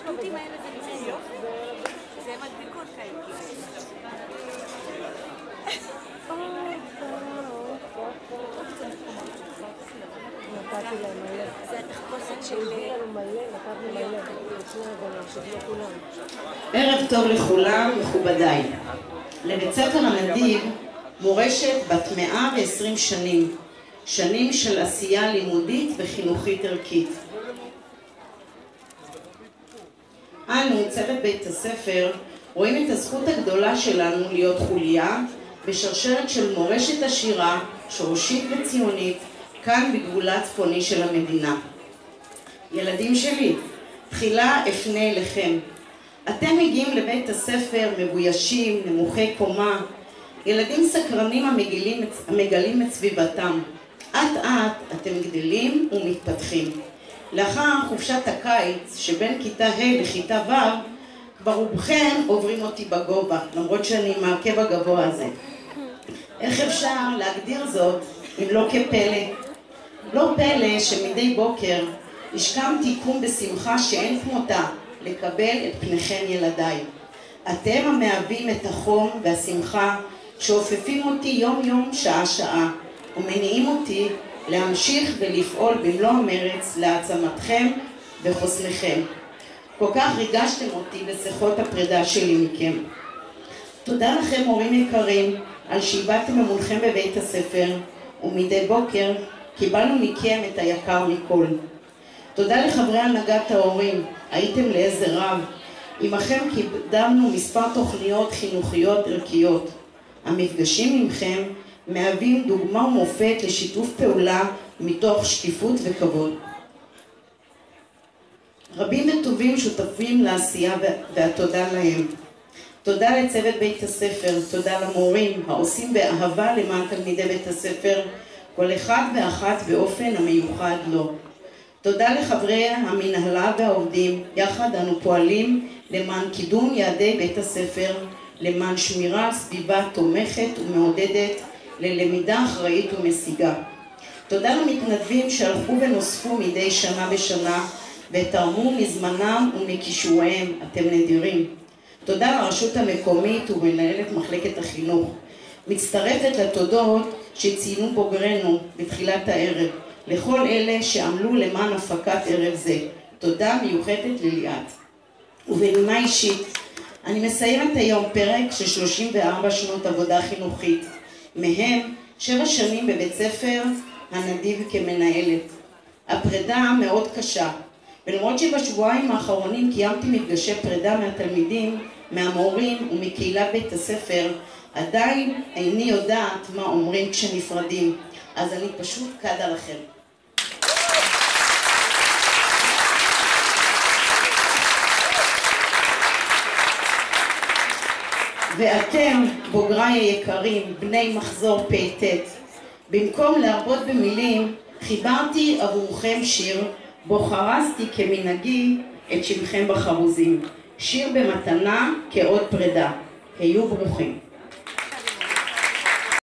התותים האלה זה נמצא יופי. זה מדביקות כאלה. נתתי להם מלא. זה התחפושת של... ערב טוב לכולם, מכובדיי. לבית ספר הנדיב מורשת בת 120 שנים, שנים של עשייה לימודית וחינוכית ערכית. אנו, צוות בית הספר, רואים את הזכות הגדולה שלנו להיות חוליה בשרשרת של מורשת עשירה, שורשית וציונית, כאן בגבולה הצפוני של המדינה. ילדים שלי, תחילה אפנה אליכם. אתם מגיעים לבית הספר מבוישים, נמוכי קומה, ילדים סקרנים המגלים את סביבתם. אט אט אתם גדלים ומתפתחים. לאחר חופשת הקיץ שבין כיתה ה' לכיתה ו' כבר רובכם עוברים אותי בגובה, למרות שאני מעקב הגבוה הזה. איך אפשר להגדיר זאת אם לא כפלא? לא פלא שמדי בוקר השכמתי קום בשמחה שאין כמותה לקבל את פניכם ילדיי. אתם המהווים את החום והשמחה שאופפים אותי יום יום שעה שעה ומניעים אותי להמשיך ולפעול במלוא המרץ להעצמתכם וחוסנכם. כל כך ריגשתם אותי בשיחות הפרידה שלי מכם. תודה לכם הורים יקרים על שהבאתם אמונכם בבית הספר, ומדי בוקר קיבלנו מכם את היקר מכל. תודה לחברי הנהגת ההורים, הייתם לעזר רב. עמכם קידמנו מספר תוכניות חינוכיות ערכיות. המפגשים עמכם מהווים דוגמה ומופת לשיתוף פעולה מתוך שקיפות וכבוד. רבים וטובים שותפים לעשייה והתודה להם. תודה לצוות בית הספר, תודה למורים העושים באהבה למען תלמידי בית הספר, כל אחד ואחת באופן המיוחד לו. תודה לחברי המנהלה והעובדים, יחד אנו פועלים למען קידום יעדי בית הספר, למען שמירה על סביבה תומכת ומעודדת ללמידה אחראית ומשיגה. תודה למתנדבים שהלכו ונוספו מדי שנה בשנה ותרמו מזמנם ומכישוריהם, אתם נדירים. תודה לרשות המקומית ומנהלת מחלקת החינוך. מצטרפת לתודות שציינו בוגרנו בתחילת הערב, לכל אלה שעמלו למען הפקת ערב זה. תודה מיוחדת לליאת. ובנימה אישית, אני מסיימת היום פרק של 34 שנות עבודה חינוכית, מהם 7 שנים בבית ספר הנדיב כמנהלת. הפרידה מאוד קשה, ולמרות שבשבועיים האחרונים קיימתי מפגשי פרידה מהתלמידים, מהמורים ומקהילת בית הספר, עדיין איני יודעת מה אומרים כשנפרדים, אז אני פשוט קדה לכם. ואתם, בוגריי היקרים, בני מחזור פ"ט, במקום להרבות במילים, חיברתי עבורכם שיר, בו חרזתי כמנהגי את שמכם בחרוזים. שיר במתנה כאות פרידה. היו ברוכים.